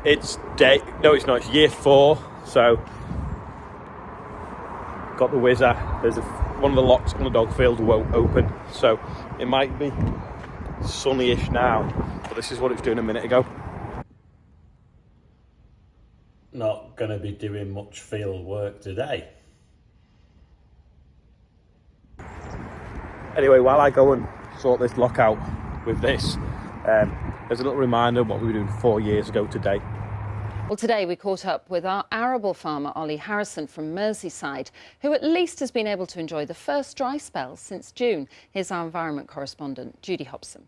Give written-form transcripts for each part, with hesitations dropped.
It's it's year 4, so got the whizzer. There's one of the locks on the dog field won't open, so it might be sunny-ish now, but this is what it was doing a minute ago. Not going to be doing much field work today. Anyway, while I go and sort this lock out with this, there's a little reminder of what we were doing 4 years ago today. Well, today we caught up with our arable farmer, Ollie Harrison from Merseyside, who at least has been able to enjoy the first dry spell since June. Here's our environment correspondent, Judy Hobson.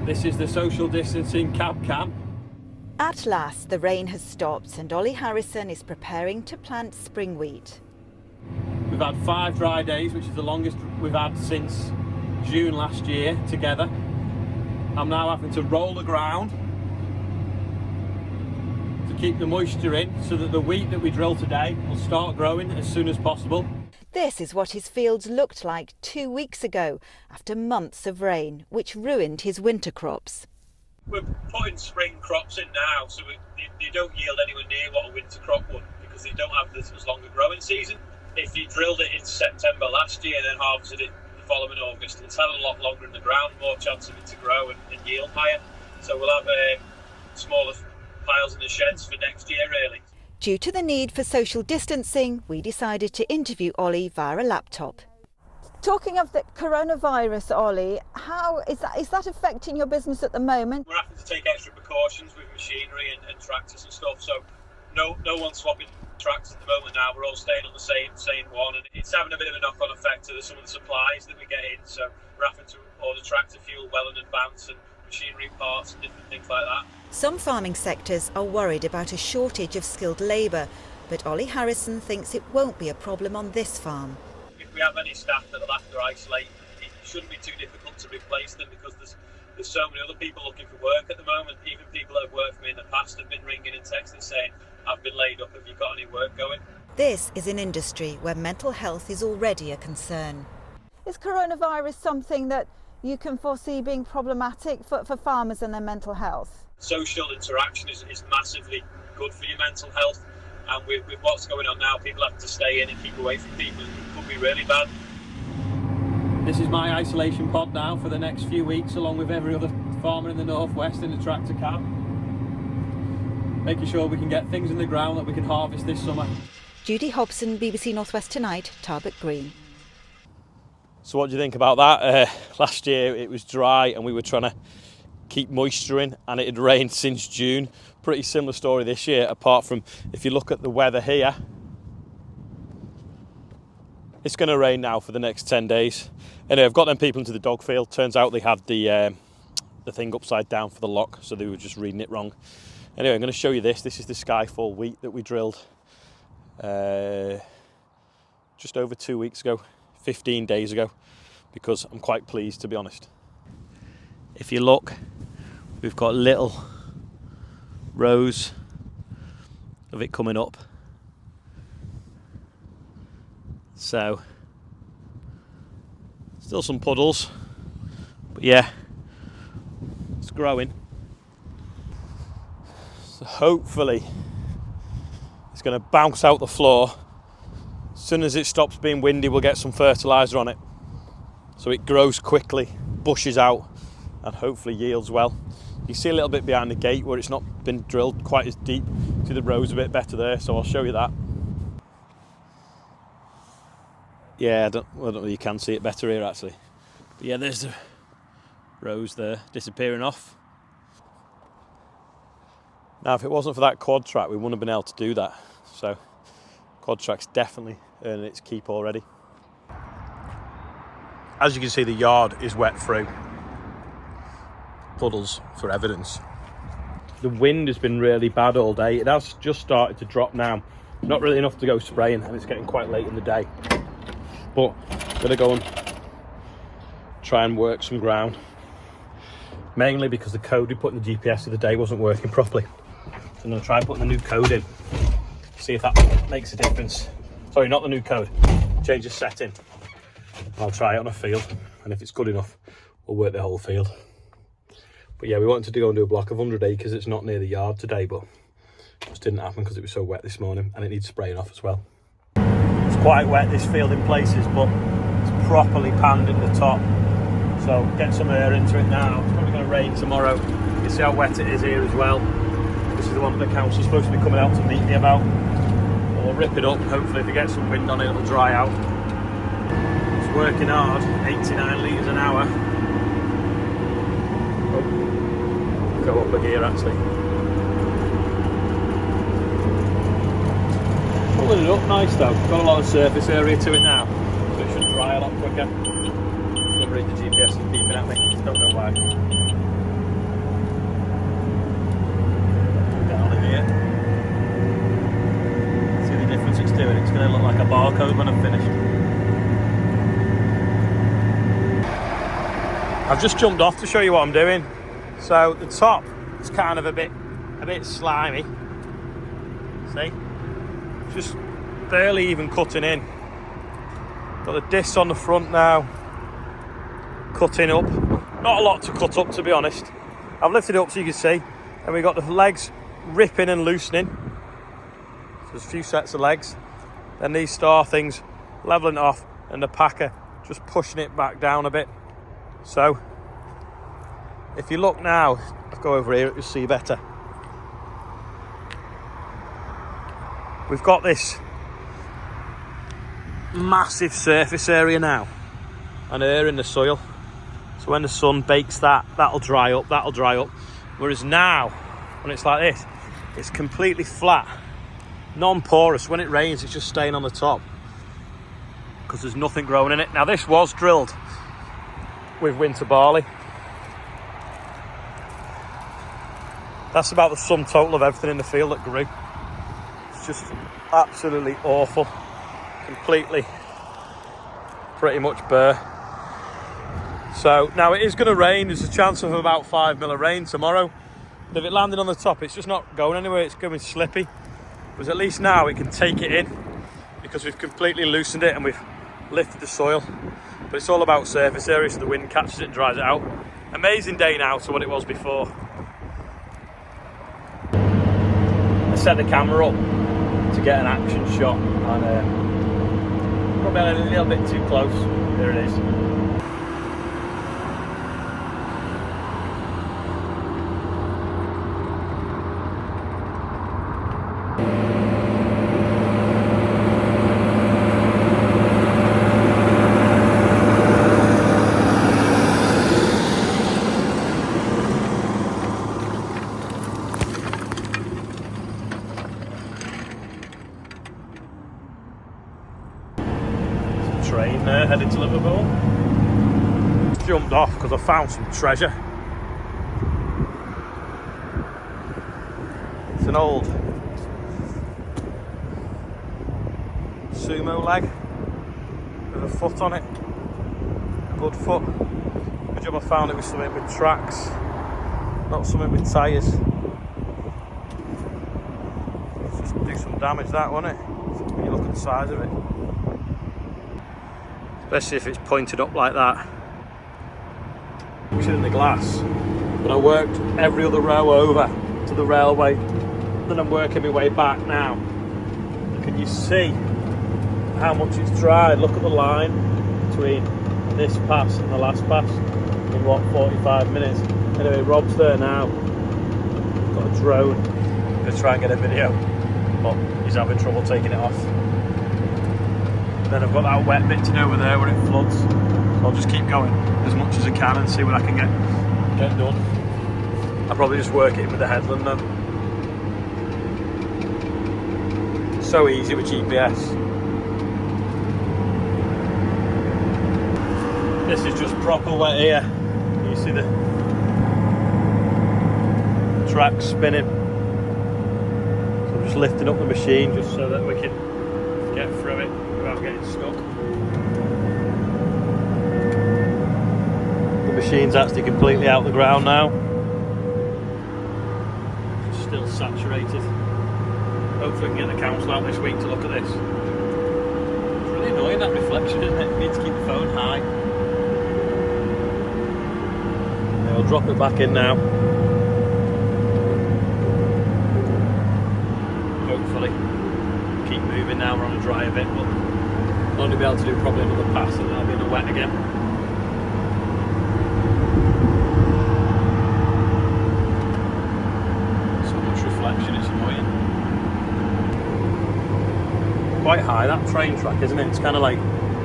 This is the social distancing cab cam. At last, the rain has stopped and Ollie Harrison is preparing to plant spring wheat. We've had 5 dry days, which is the longest we've had since June last year together. I'm now having to roll the ground to keep the moisture in so that the wheat that we drill today will start growing as soon as possible. This is what his fields looked like 2 weeks ago, after months of rain, which ruined his winter crops. We're putting spring crops in now, so they don't yield anywhere near what a winter crop would, because they don't have as long a growing season. If you drilled it in September last year and then harvested it the following August, it's had a lot longer in the ground, more chance of it to grow and yield higher. So we'll have smaller piles in the sheds for next year, really. Due to the need for social distancing, we decided to interview Ollie via a laptop. Talking of the coronavirus, Ollie, how is that affecting your business at the moment? We're having to take extra precautions with machinery and tractors and stuff, so no one's swapping tractors at the moment now. We're all staying on the same one, and it's having a bit of a knock-on effect to some of the supplies that we get in, so we're having to order tractor fuel well in advance and machinery parts and different things like that. Some farming sectors are worried about a shortage of skilled labour, but Ollie Harrison thinks it won't be a problem on this farm. If we have any staff that will have to isolate, it shouldn't be too difficult to replace them, because there's so many other people looking for work at the moment. Even people that have worked for me in the past have been ringing and texting saying, I've been laid up, have you got any work going? This is an industry where mental health is already a concern. Is coronavirus something that you can foresee being problematic for farmers and their mental health? Social interaction is massively good for your mental health, and with what's going on now, people have to stay in and keep away from people. It could be really bad. This is my isolation pod now for the next few weeks, along with every other farmer in the northwest in the tractor cab, making sure we can get things in the ground that we can harvest this summer. Judy Hobson, BBC Northwest Tonight, Tarbert Green. So what do you think about that? Last year it was dry and we were trying to keep moisture in, and it had rained since June. Pretty similar story this year, apart from if you look at the weather here, it's going to rain now for the next 10 days. Anyway, I've got them people into the dog field. Turns out they had the thing upside down for the lock, so they were just reading it wrong. Anyway, I'm going to show you this. This is the Skyfall wheat that we drilled just over 2 weeks ago, 15 days ago, because I'm quite pleased, to be honest. If you look, we've got little rows of it coming up. So, still some puddles, but yeah, it's growing. So hopefully it's going to bounce out the floor. As soon as it stops being windy, we'll get some fertiliser on it, so it grows quickly, bushes out, and hopefully yields well. You can see a little bit behind the gate where it's not been drilled quite as deep. See the rows a bit better there, so I'll show you that. Yeah, I don't know, you can see it better here actually. But yeah, there's the rows there disappearing off. Now, if it wasn't for that Quadrac, we wouldn't have been able to do that. So Quadrac's definitely earning its keep already. As you can see, the yard is wet through. Puddles for evidence. The wind has been really bad all day. It has just started to drop now. Not really enough to go spraying, and it's getting quite late in the day. But I'm gonna go and try and work some ground. Mainly because the code we put in the GPS of the day wasn't working properly. So I'm gonna try putting the new code in. See if that makes a difference. Sorry, not the new code. Change the setting. I'll try it on a field, and if it's good enough, we'll work the whole field. But But yeah, we wanted to go and do a block of 100 acres. It's not near the yard today, but it just didn't happen because it was so wet this morning, and it needs spraying off as well. It's quite wet, this field in places, but it's properly panned in the top. So get some air into it now. It's probably going to rain tomorrow. You can see how wet it is here as well. This is the one that the council's supposed to be coming out to meet me about. We'll rip it up. Hopefully if we get some wind on it, it'll dry out. It's working hard, 89 litres an hour. Oh, go up a gear actually. Pulling it up nice though. Got a lot of surface area to it now, so it should dry a lot quicker. For some reason the GPS is beeping at me. Don't know why. Down in here. See the difference it's doing? It's going to look like a barcode when I'm finished. I've just jumped off to show you what I'm doing. So the top is kind of a bit slimy. See? Just barely even cutting in. Got the discs on the front now, cutting up. Not a lot to cut up, to be honest. I've lifted it up so you can see, and we've got the legs ripping and loosening. So there's a few sets of legs. Then these star things leveling it off, and the packer just pushing it back down a bit. So if you look now, I'll go over here, you'll see better. We've got this massive surface area now and air in the soil. So when the sun bakes that, that'll dry up. Whereas now, when it's like this, it's completely flat, non-porous. When it rains, it's just staying on the top because there's nothing growing in it. Now this was drilled with winter barley. That's about the sum total of everything in the field that grew. Just absolutely awful, completely pretty much bare. So now it is going to rain. There's a chance of about 5 mil of rain tomorrow, but if it landed on the top, it's just not going anywhere. It's going slippy, but at least now it can take it in because we've completely loosened it and we've lifted the soil. But it's all about surface area, so the wind catches it and dries it out. Amazing day now to what it was before. I set the camera up to get an action shot, and probably a little bit too close. There it is. Train there heading to Liverpool. Jumped off because I found some treasure. It's an old sumo leg with a foot on it, a good foot. Good job I found it with something with tracks, not something with tyres. Let's just do some damage that, won't it? When you look at the size of it. Especially if it's pointed up like that. It's in the glass, but I worked every other row over to the railway, then I'm working my way back now. Can you see how much it's dried? Look at the line between this pass and the last pass in what, 45 minutes. Anyway, Rob's there now. Got a drone. I'm going to try and get a video, but he's having trouble taking it off. Then I've got that wet bit to do over there where it floods. So I'll just keep going as much as I can and see what I can get done. I'll probably just work it in with the headland though. So easy with GPS. This is just proper wet here. You see the track spinning. So I'm just lifting up the machine just so that we can get through it without getting stuck. The machine's actually completely out the ground now. It's still saturated. Hopefully we can get the council out this week to look at this. It's really annoying, that reflection, isn't it? You need to keep the phone high. I'll drop it back in now. Hopefully keep moving now. We're on a dry a bit, but I'll only be able to do probably another pass and then I'll be in the wet again. So much reflection, it's annoying. Quite high, that train track, isn't it? It's kind of like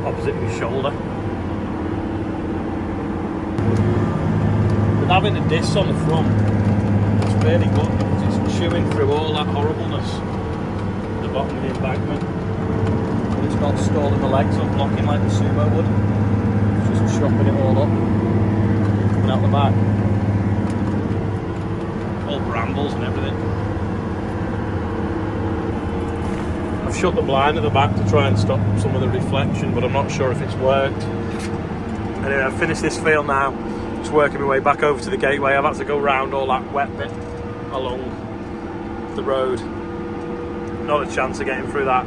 opposite my shoulder. With having a disc on the front, it's really good because it's chewing through all that horribleness at the bottom of the embankment. But it's not stalling the legs or blocking like the sumo would. It's just chopping it all up and out the back. All brambles and everything. I've shut the blind at the back to try and stop some of the reflection, but I'm not sure if it's worked. Anyway, I've finished this field now. Just working my way back over to the gateway. I've had to go round all that wet bit along the road. Not a chance of getting through that.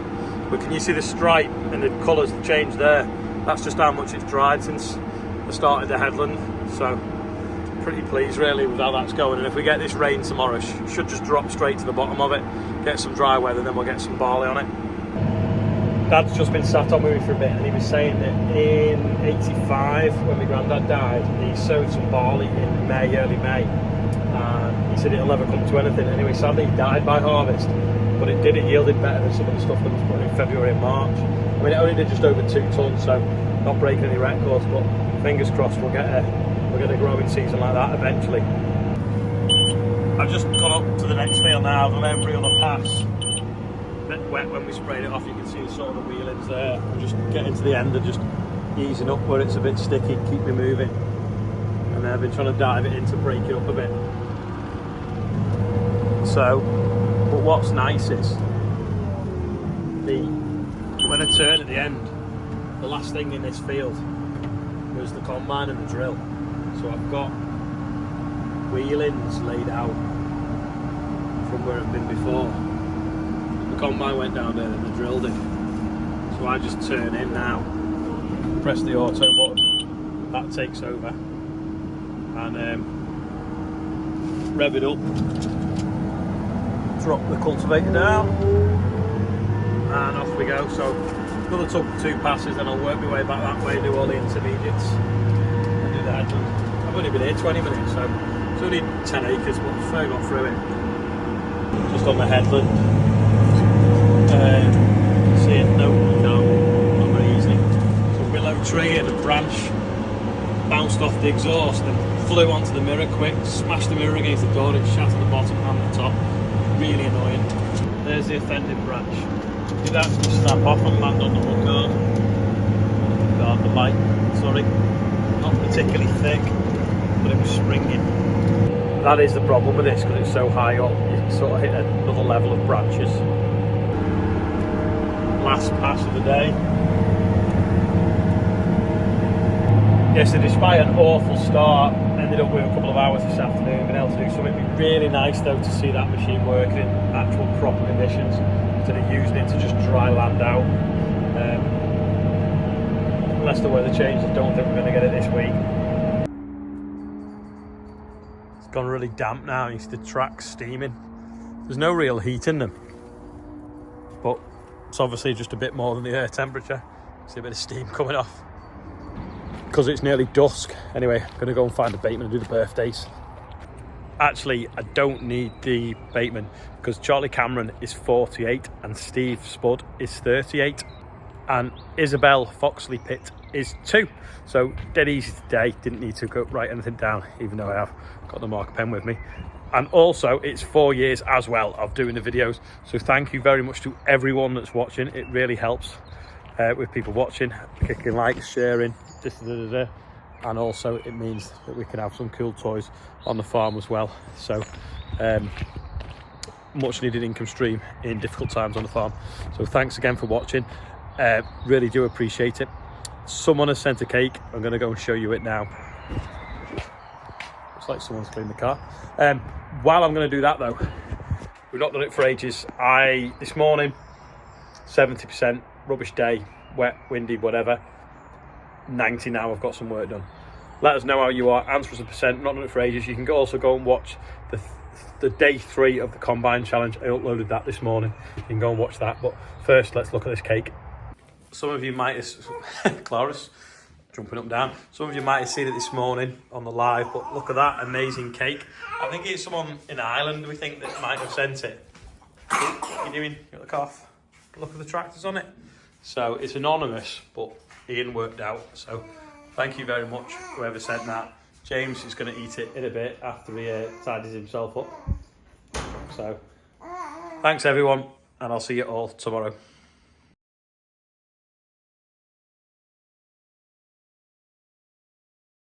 But can you see the stripe and the colours change there? That's just how much it's dried since I started the headland. So pretty pleased really with how that's going. And if we get this rain tomorrow, it should just drop straight to the bottom of it. Get some dry weather, then we'll get some barley on it. Dad's just been sat on with me for a bit, and he was saying that in '85, when my granddad died, he sowed some barley in May, early May. He said it'll never come to anything. Anyway, sadly he died by harvest, but it yielded better than some of the stuff that was put in February and March. I mean, it only did just over 2 tons, so not breaking any records, but fingers crossed we'll get a growing season like that eventually. I've just gone up to the next field now. I've done every other pass. A bit wet when we sprayed it off. You can see sort of the wheelings there. I'm just getting to the end and just easing up where it's a bit sticky, keep me moving. And then I've been trying to dive it in to break it up a bit. So, but what's nice is when I turn at the end, the last thing in this field was the combine and the drill. So I've got wheelings laid out from where I've been before. The combine went down there and the drill did. So I just turn in now, press the auto button, that takes over, and rev it up, drop the cultivator down, and off we go. So another 2 passes, then I'll work my way back that way, do all the intermediates, and do the headland. I've only been here 20 minutes, so it's only 10 acres, but I've got through it. Just on the headland. See it? No, not very easy. So a willow tree and a branch bounced off the exhaust and flew onto the mirror quick, smashed the mirror against the door, it shattered the bottom and the top. Really annoying. There's the offending branch. Did actually snap off and land on the wood guard. The light, sorry. Not particularly thick, but it was springing. That is the problem with this, because it's so high up, you sort of hit another level of branches. Last pass of the day. Yes, despite an awful start, ended up with a couple of hours this afternoon, been able to do something. It'd be really nice though to see that machine working in actual proper conditions, instead of using it to just dry land out. Unless the weather changes, I don't think we're going to get it this week. Gone really damp now. You see the tracks steaming. There's no real heat in them, but it's obviously just a bit more than the air temperature. See a bit of steam coming off because it's nearly dusk. Anyway, I'm gonna go and find a baitman and do the birthdays. Actually, I don't need the baitman because Charlie Cameron is 48 and Steve Spud is 38 and Isabel Foxley Pitt is 2. So dead easy today. Didn't need to write anything down, even though I have got the marker pen with me. And also it's 4 years as well of doing the videos, so thank you very much to everyone that's watching. It really helps with people watching, clicking likes, sharing, and also it means that we can have some cool toys on the farm as well. So much needed income stream in difficult times on the farm. So thanks again for watching. Really do appreciate it. Someone has sent a cake. I'm going to go and show you it now. Looks like someone's cleaned the car. While I'm going to do that though, we've not done it for ages. This morning, 70%, rubbish day, wet, windy, whatever. 90 now, I've got some work done. Let us know how you are. Answer us a percent. Not done it for ages. You can also go and watch the day 3 of the Combine Challenge. I uploaded that this morning. You can go and watch that. But first, let's look at this cake. Some of you might have... Clara's jumping up and down. Some of you might have seen it this morning on the live, but look at that amazing cake. I think it's someone in Ireland, we think, that might have sent it. What are you doing? You got the cough? Look at the tractors on it. So it's anonymous, but Ian worked out. So thank you very much, whoever sent that. James is going to eat it in a bit after he tidies himself up. So thanks everyone, and I'll see you all tomorrow.